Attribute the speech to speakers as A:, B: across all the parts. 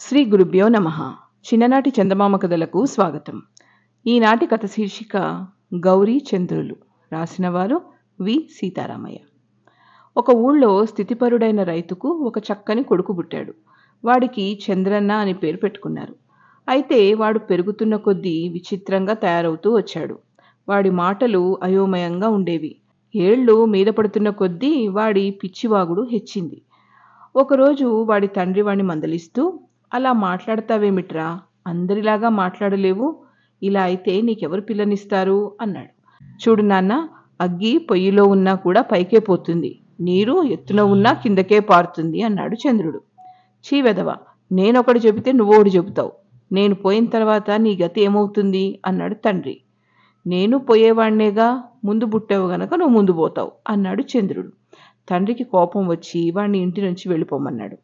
A: శ్రీ గురుభ్యో నమః. చిన్ననాటి చందమామ కథలకు స్వాగతం. ఈనాటి కథ శీర్షిక గౌరీ చంద్రులు. రాసినవారు వి సీతారామయ్య. ఒక ఊళ్ళో స్థితిపరుడైన రైతుకు ఒక చక్కని కొడుకు పుట్టాడు. వాడికి చంద్రన్న అని పేరు పెట్టుకున్నారు. అయితే వాడు పెరుగుతున్న కొద్దీ విచిత్రంగా తయారవుతూ వచ్చాడు. వాడి మాటలు అయోమయంగా ఉండేవి. ఏళ్ళు మీద పడుతున్న కొద్దీ వాడి పిచ్చివాగుడు హెచ్చింది. ఒకరోజు వాడి తండ్రి వాడిని మందలిస్తూ, అలా మాట్లాడతావేమిట్రా, అందరిలాగా మాట్లాడలేవు, ఇలా అయితే నీకెవరు పిల్లనిస్తారు అన్నాడు. చూడు నాన్న, అగ్గి పొయ్యిలో ఉన్నా కూడా పైకే పోతుంది, నీరు ఎత్తున ఉన్నా కిందకే పారుతుంది అన్నాడు చంద్రుడు. చీవెదవా, నేనొకటి చెబితే నువ్వొకటి చెబుతావు, నేను పోయిన తర్వాత నీ గతి ఏమవుతుంది అన్నాడు తండ్రి. నేను పోయేవాణ్ణేగా, ముందు పుట్టావు గనక నువ్వు ముందు పోతావు అన్నాడు చంద్రుడు. తండ్రికి కోపం వచ్చి వాణ్ణి ఇంటి నుంచి వెళ్ళిపోమన్నాడు.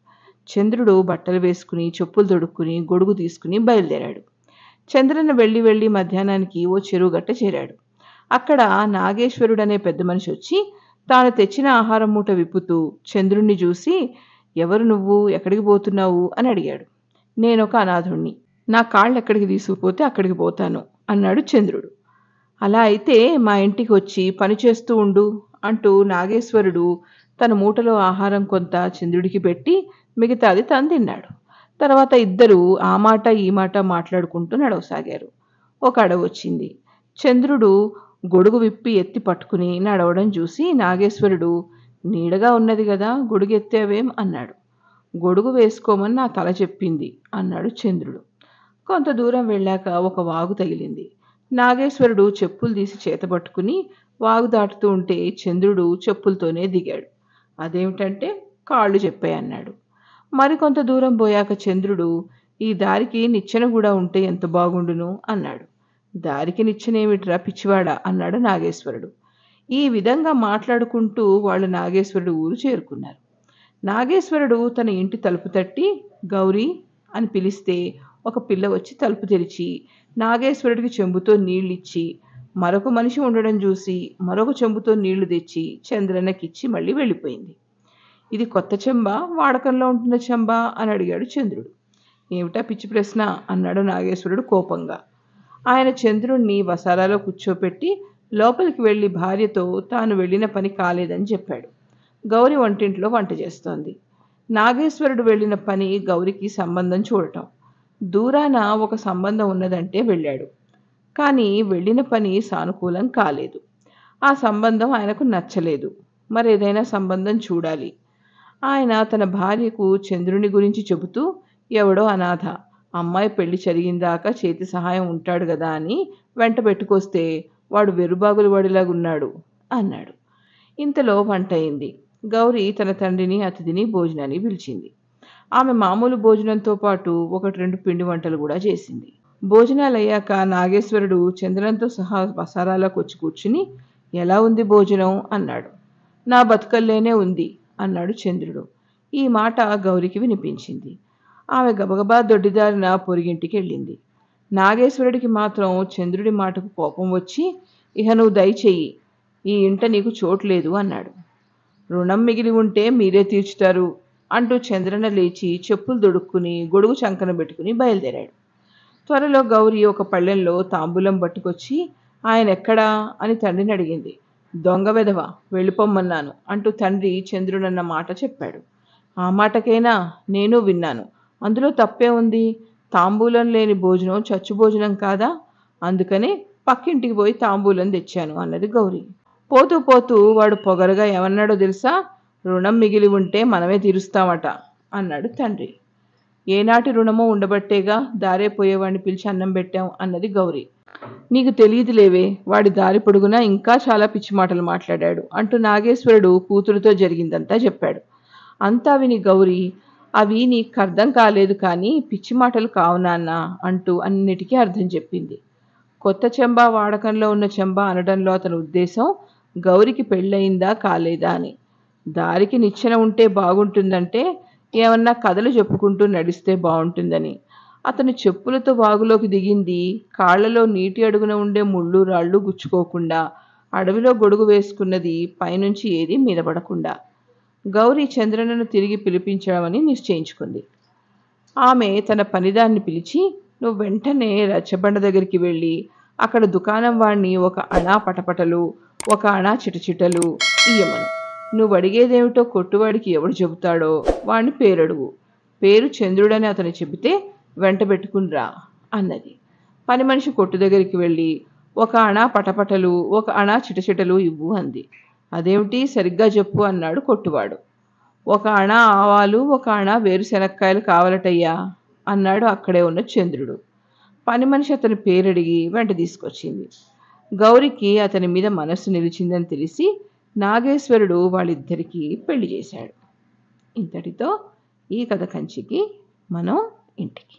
A: చంద్రుడు బట్టలు వేసుకుని చెప్పులు తొడుక్కుని గొడుగు తీసుకుని బయలుదేరాడు. చంద్రన్న వెళ్ళి మధ్యాహ్నానికి ఓ చెరువు గట్ట చేరాడు. అక్కడ నాగేశ్వరుడనే పెద్ద మనిషి వచ్చి తాను తెచ్చిన ఆహారం మూట విప్పుతూ చంద్రుణ్ణి చూసి, ఎవరు నువ్వు, ఎక్కడికి పోతున్నావు అని అడిగాడు. నేనొక అనాథుణ్ణి, నా కాళ్ళు ఎక్కడికి తీసుకుపోతే అక్కడికి పోతాను అన్నాడు చంద్రుడు. అలా అయితే మా ఇంటికి వచ్చి పని చేస్తూ ఉండు అంటూ నాగేశ్వరుడు తన మూటలో ఆహారం కొంత చంద్రుడికి పెట్టి మిగతాది తను తిన్నాడు. తర్వాత ఇద్దరు ఆ మాట ఈ మాట మాట్లాడుకుంటూ నడవసాగారు. ఒక అడవి వచ్చింది. చంద్రుడు గొడుగు విప్పి ఎత్తి పట్టుకుని నడవడం చూసి నాగేశ్వరుడు, నీడగా ఉన్నది కదా, గొడుగు ఎత్తావేం అన్నాడు. గొడుగు వేసుకోమని నా తల చెప్పింది అన్నాడు చంద్రుడు. కొంత దూరం వెళ్ళాక ఒక వాగు తగిలింది. నాగేశ్వరుడు చెప్పులు తీసి చేతపట్టుకుని వాగు దాటుతూ ఉంటే చంద్రుడు చెప్పులతోనే దిగాడు. అదేమిటంటే కాళ్ళు చెప్పాయన్నాడు. మరికొంత దూరం పోయాక చంద్రుడు, ఈ దారికి నిచ్చెన కూడా ఉంటే ఎంత బాగుండును అన్నాడు. దారికి నిచ్చెనేమిట్రా పిచ్చివాడా అన్నాడు నాగేశ్వరుడు. ఈ విధంగా మాట్లాడుకుంటూ వాళ్ళు నాగేశ్వరుడు ఊరు చేరుకున్నారు. నాగేశ్వరుడు తన ఇంటి తలుపు తట్టి గౌరీ అని పిలిస్తే ఒక పిల్ల వచ్చి తలుపు తెరిచి నాగేశ్వరుడికి చెంబుతో నీళ్ళిచ్చి, మరొక మనిషి ఉండడం చూసి మరొక చెంబుతో నీళ్లు తెచ్చి చంద్రన్నకిచ్చి మళ్ళీ వెళ్ళిపోయింది. ఇది కొత్త చెంబ, వాడకంలో ఉంటున్న చెంబ అని అడిగాడు చంద్రుడు. ఏమిటా పిచ్చి ప్రశ్న అన్నాడు నాగేశ్వరుడు కోపంగా. ఆయన చంద్రుణ్ణి వసారాలో కూర్చోపెట్టి లోపలికి వెళ్ళి భార్యతో తాను వెళ్ళిన పని కాలేదని చెప్పాడు. గౌరి వంటింట్లో వంట చేస్తోంది. నాగేశ్వరుడు వెళ్ళిన పని గౌరికి సంబంధం చూడటం. దూరాన ఒక సంబంధం ఉన్నదంటే వెళ్ళాడు. కానీ వెళ్ళిన పని సానుకూలం కాలేదు. ఆ సంబంధం ఆయనకు నచ్చలేదు. మరేదైనా సంబంధం చూడాలి. ఆయన తన భార్యకు చంద్రుని గురించి చెబుతూ, ఎవడో అనాథ, అమ్మాయి పెళ్లి జరిగిందాకా చేతి సహాయం ఉంటాడు కదా అని వెంట పెట్టుకొస్తే వాడు వెరుబాగులు వాడిలాగున్నాడు అన్నాడు. ఇంతలో వంట అయింది. గౌరి తన తండ్రిని అతిథిని భోజనాన్ని పిలిచింది. ఆమె మామూలు భోజనంతో పాటు 1-2 పిండి వంటలు కూడా చేసింది. భోజనాలయ్యాక నాగేశ్వరుడు చంద్రంతో సహా వసారాలోకి వచ్చి కూర్చుని, ఎలా ఉంది భోజనం అన్నాడు. నా బతుకల్లేనే ఉంది అన్నాడు చంద్రుడు. ఈ మాట గౌరికి వినిపించింది. ఆమె గబగబా దొడ్డిదారిన పొరిగింటికి వెళ్ళింది. నాగేశ్వరుడికి మాత్రం చంద్రుడి మాటకు కోపం వచ్చి, ఇహ నువ్వు దయచెయ్యి, ఈ ఇంట నీకు చోట్లేదు అన్నాడు. రుణం మిగిలి ఉంటే మీరే తీర్చుతారు అంటూ చంద్రన్న లేచి చెప్పులు దొడుక్కుని గొడుగు చంకన పెట్టుకుని బయలుదేరాడు. త్వరలో గౌరి ఒక పళ్ళెంలో తాంబూలం పట్టుకొచ్చి, ఆయన ఎక్కడా అని తండ్రిని అడిగింది. దొంగ వెధవ, వెళ్ళిపోమ్మన్నాను అంటూ తండ్రి చంద్రుడన్న మాట చెప్పాడు. ఆ మాటకైనా నేను విన్నాను, అందులో తప్పే ఉంది, తాంబూలం లేని భోజనం చచ్చు భోజనం కాదా, అందుకనే పక్కింటికి పోయి తాంబూలం తెచ్చాను అన్నది గౌరి. పోతూ పోతూ వాడు పొగరుగా ఏమన్నాడో తెలుసా, రుణం మిగిలి ఉంటే మనమే తీరుస్తామట అన్నాడు తండ్రి. ఏనాటి రుణమో ఉండబట్టేగా దారే పోయేవాడిని పిలిచి అన్నం పెట్టాం అన్నది గౌరి. నీకు తెలియదులేవే, వాడి దారి పొడుగునా ఇంకా చాలా పిచ్చి మాటలు మాట్లాడాడు అంటూ నాగేశ్వరుడు కూతురుతో జరిగిందంతా చెప్పాడు. అంతా విని గౌరి, అవి నీకు అర్థం కాలేదు కానీ పిచ్చి మాటలు కావు నాన్న అంటూ అన్నిటికీ అర్థం చెప్పింది. కొత్త చెంబ వాడకంలో ఉన్న చెంబ అనడంలో అతని ఉద్దేశం గౌరికి పెళ్ళయిందా కాలేదా అని. దారికి నిచ్చెన ఉంటే బాగుంటుందంటే ఏమన్నా కథలు చెప్పుకుంటూ నడిస్తే బాగుంటుందని. అతను చెప్పులతో వాగులోకి దిగింది కాళ్లలో నీటి అడుగున ఉండే ముళ్ళు రాళ్ళు గుచ్చుకోకుండా, అడవిలో గొడుగు వేసుకున్నది పైనుంచి ఏది మీదపడకుండా. గౌరీ చంద్రన్నను తిరిగి పిలిపించడమని నిశ్చయించుకుంది. ఆమె తన పనిదాన్ని పిలిచి, నువ్వు వెంటనే రచ్చబండ దగ్గరికి వెళ్ళి అక్కడ దుకాణం వాణ్ణి ఒక అణా పటపటలు, ఒక అణా చిటచిటలు ఇయ్యమను. నువ్వు అడిగేదేమిటో కొట్టువాడికి ఎవడు చెబుతాడో వాణ్ణి పేరడుగు. పేరు చంద్రుడని అతను చెబితే వెంట పెట్టుకుని రా అన్నది. పని మనిషి కొట్టు దగ్గరికి వెళ్ళి ఒక అణా పటపటలు, ఒక అణా చిటచిటలు ఇవ్వు అంది. అదేమిటి సరిగ్గా చెప్పు అన్నాడు కొట్టువాడు. ఒక అణా ఆవాలు, ఒక అణా వేరుశెనక్కాయలు కావాలటయ్యా అన్నాడు అక్కడే ఉన్న చంద్రుడు. పని మనిషి అతని పేరడిగి వెంట తీసుకొచ్చింది. గౌరికి అతని మీద మనస్సు నిలిచిందని తెలిసి నాగేశ్వరుడు వాళ్ళిద్దరికీ పెళ్లి చేశాడు. ఇంతటితో ఈ కథ కంచికి, మనం ఇంటికి.